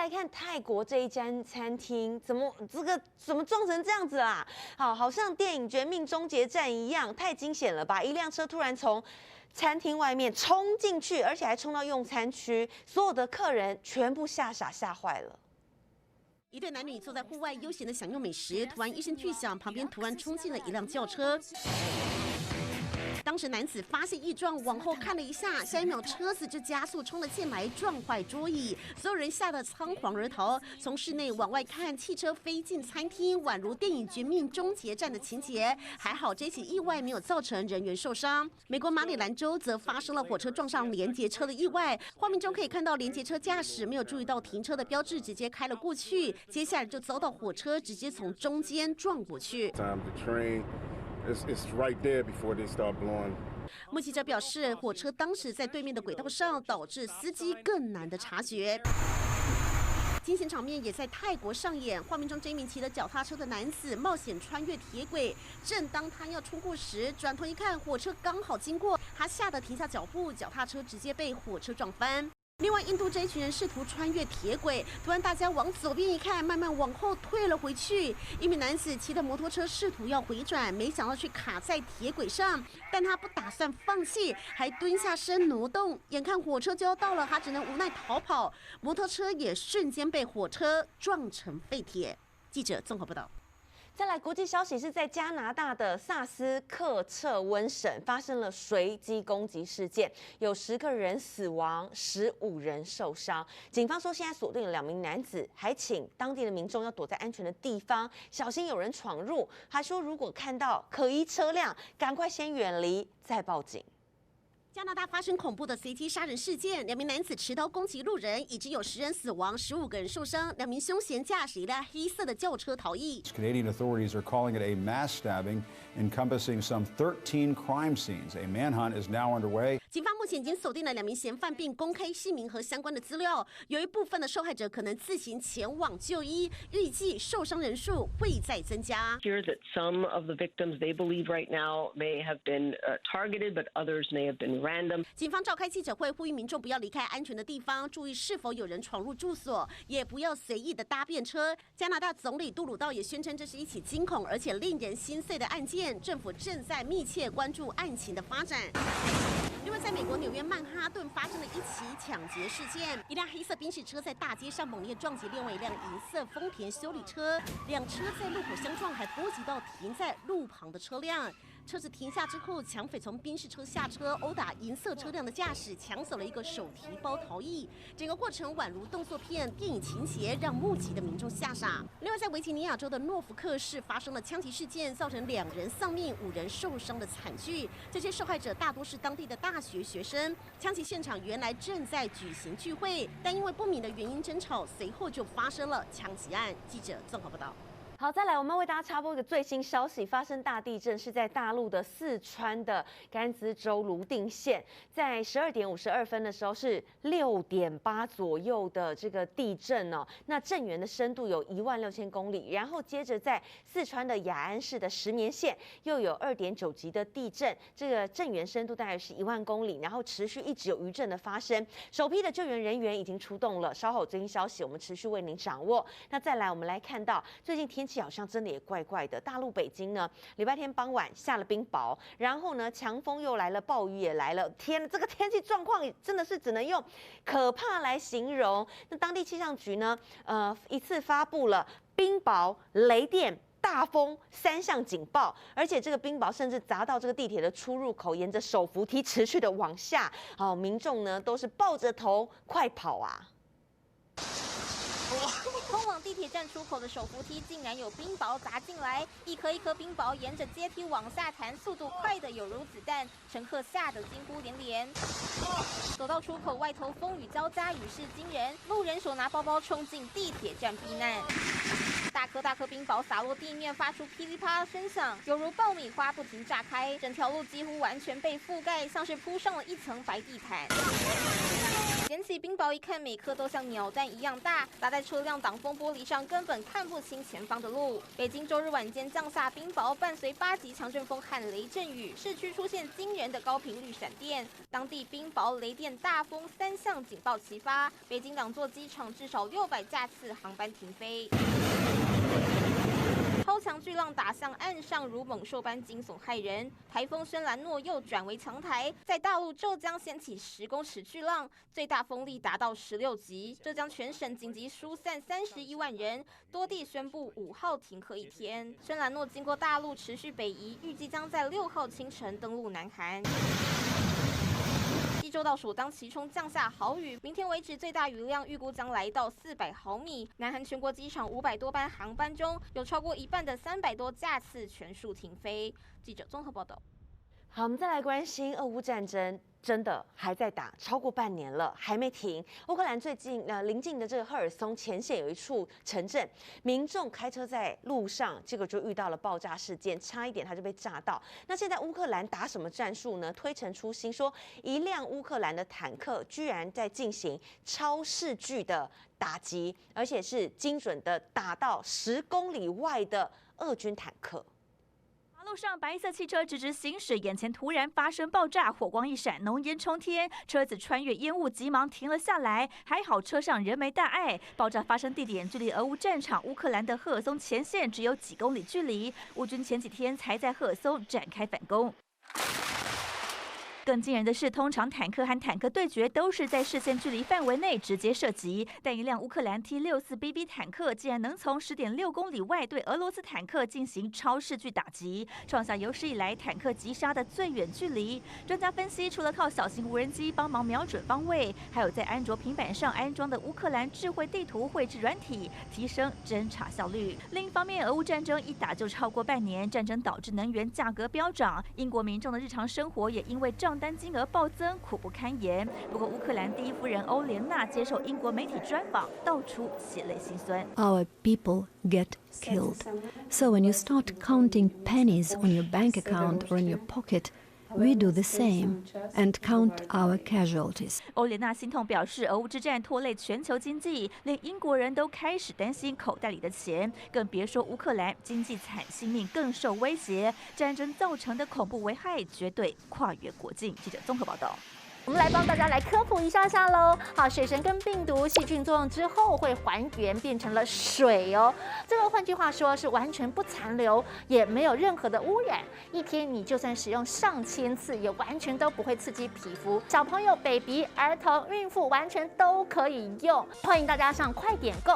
来看泰国这一间餐厅，怎么撞成这样子啦？好像电影《绝命终结战》一样，太惊险了吧！一辆车突然从餐厅外面冲进去，而且还冲到用餐区，所有的客人全部吓坏了。 一对男女坐在户外悠闲的享用美食，突然一声巨响，旁边突然冲进了一辆轿车。当时男子发现异状，往后看了一下，下一秒车子就加速冲了进来，撞坏桌椅，所有人吓得仓皇而逃。从室内往外看，汽车飞进餐厅，宛如电影《绝命终结战》的情节。还好这起意外没有造成人员受伤。美国马里兰州则发生了火车撞上连结车的意外，画面中可以看到连结车驾驶没有注意到停车的标志，直接开了过去，接下来就遭到火车直接从中间撞过去。 It's right there before they start blowing. 目击者表示，火车当时在对面的轨道上，导致司机更难的察觉。惊险场面也在泰国上演。画面中，这名骑着脚踏车的男子冒险穿越铁轨，正当他要冲过时，转头一看，火车刚好经过，他吓得停下脚步，脚踏车直接被火车撞翻。 另外，印度这一群人试图穿越铁轨，突然大家往左边一看，慢慢往后退了回去。一名男子骑着摩托车试图要回转，没想到却卡在铁轨上，但他不打算放弃，还蹲下身挪动。眼看火车就要到了，他只能无奈逃跑，摩托车也瞬间被火车撞成废铁。记者综合报道。 再来，国际消息是在加拿大的萨斯克彻温省发生了随机攻击事件，有10个人死亡，15人受伤。警方说现在锁定了2名男子，还请当地的民众要躲在安全的地方，小心有人闯入。还说如果看到可疑车辆，赶快先远离，再报警。 加拿大发生恐怖的随机杀人事件，2名男子持刀攻击路人，已经有10人死亡，15个人受伤。2名凶嫌驾驶一辆黑色的轿车逃逸。Canadian authorities are calling it a mass stabbing, encompassing some 13 crime scenes. A manhunt is now underway. 警方目前已经锁定了2名嫌犯，并公开姓名和相关的资料。有一部分的受害者可能自行前往就医，预计受伤人数会再增加。Here that some of the victims they believe right now may have been targeted, but others may have been random. 警方召开记者会，呼吁民众不要离开安全的地方，注意是否有人闯入住所，也不要随意的搭便车。加拿大总理杜鲁道也宣称，这是一起惊恐而且令人心碎的案件，政府正在密切关注案情的发展。 另外，在美国纽约曼哈顿发生了一起抢劫事件，一辆黑色宾士车在大街上猛烈撞击另外一辆银色丰田修理车，两车在路口相撞，还波及到停在路旁的车辆。 车子停下之后，抢匪从宾士车下车，殴打银色车辆的驾驶，抢走了一个手提包逃逸。整个过程宛如动作片电影情节，让目击的民众吓傻。另外，在维吉尼亚州的诺福克市发生了枪击事件，造成2人丧命、5人受伤的惨剧。这些受害者大多是当地的大学学生。枪击现场原来正在举行聚会，但因为不明的原因争吵，随后就发生了枪击案。记者综合报道。 好，再来，我们为大家插播一个最新消息：发生大地震是在大陆的四川的甘孜州泸定县，在12点52分的时候是6.8左右的这个地震哦。那震源的深度有16000公里，然后接着在四川的雅安市的石棉县又有2.9级的地震，这个震源深度大概是10000公里，然后持续一直有余震的发生。首批的救援人员已经出动了，稍后有最新消息我们持续为您掌握。那再来，我们来看到最近天气好像真的也怪怪的。大陆北京呢，礼拜天傍晚下了冰雹，然后呢，强风又来了，暴雨也来了。天，这个天气状况真的是只能用可怕来形容。那当地气象局呢，一次发布了冰雹、雷电、大风3项警报，而且这个冰雹甚至砸到这个地铁的出入口，沿着手扶梯持续的往下。民众呢都是抱着头快跑啊！通往地铁站出口的手扶梯竟然有冰雹砸进来，一颗一颗冰雹沿着阶梯往下弹，速度快得有如子弹，乘客吓得惊呼连连。走到出口外头，风雨交加，雨势惊人，路人手拿包包冲进地铁站避难。大颗冰雹洒落地面，发出噼里啪啦声响，犹如爆米花不停炸开，整条路几乎完全被覆盖，像是铺上了一层白地毯。捡起冰雹一看，每颗都像鸟蛋一样大，砸在车辆挡风玻璃上，根本看不清前方的路。北京周日晚间降下冰雹，伴随8级强阵风和雷阵雨，市区出现惊人的高频率闪电，当地冰雹、雷电、大风3项警报齐发，北京2座机场至少600架次航班停飞。超强巨浪打向岸上，如猛兽般惊悚骇人。台风深蓝诺又转为强台，在大陆浙江掀起10公尺巨浪，最大风力达到16级。浙江全省紧急疏散31万人，多地宣布5号停课1天。深蓝诺经过大陆持续北移，预计将在6号清晨登陆南韩。济州岛首当其冲降下豪雨，明天为止最大雨量预估将来到400毫米。南韩全国机场500多班航班中，有超过一半的300多架次全数停飞。记者综合报道。好，我们再来关心俄乌战争。真的还在打，超过半年了，还没停。乌克兰最近临近的这个赫尔松前线有一处城镇，民众开车在路上，结果就遇到了爆炸事件，差一点他就被炸到。那现在乌克兰打什么战术呢？推陈出新，说一辆乌克兰的坦克居然在进行超视距的打击，而且是精准的打到10公里外的俄军坦克。路上白色汽车直直行驶，眼前突然发生爆炸，火光一闪，浓烟冲天，车子穿越烟雾，急忙停了下来。还好车上人没大碍。爆炸发生地点距离俄乌战场乌克兰的赫尔松前线只有几公里距离，乌军前几天才在赫尔松展开反攻。更惊人的是，通常坦克和坦克对决都是在视线距离范围内直接射击，但一辆乌克兰 T-64BB 坦克竟然能从10.6公里外对俄罗斯坦克进行超视距打击，创下有史以来坦克击杀的最远距离。专家分析，除了靠小型无人机帮忙瞄准方位，还有在安卓平板上安装的乌克兰智慧地图绘制软体，提升侦查效率。另一方面，俄乌战争一打就超过半年，战争导致能源价格飙涨，英国民众的日常生活也因为账单金额暴增，苦不堪言。不过，乌克兰第一夫人欧莲娜接受英国媒体专访，道出血泪辛酸。Our people get killed. So when you start counting pennies on your bank account or in your pocket, we do the same and count our casualties. 欧莲娜心痛表示，俄乌之战拖累全球经济，连英国人都开始担心口袋里的钱，更别说乌克兰，经济惨，性命更受威胁。战争造成的恐怖危害绝对跨越国境。记者综合报道。我们来帮大家来科普一下喽。好，水神跟病毒细菌作用之后会还原变成了水哦。这个换句话说是完全不残留，也没有任何的污染。一天你就算使用上千次，也完全都不会刺激皮肤。小朋友、baby、儿童、孕妇完全都可以用。欢迎大家上快点购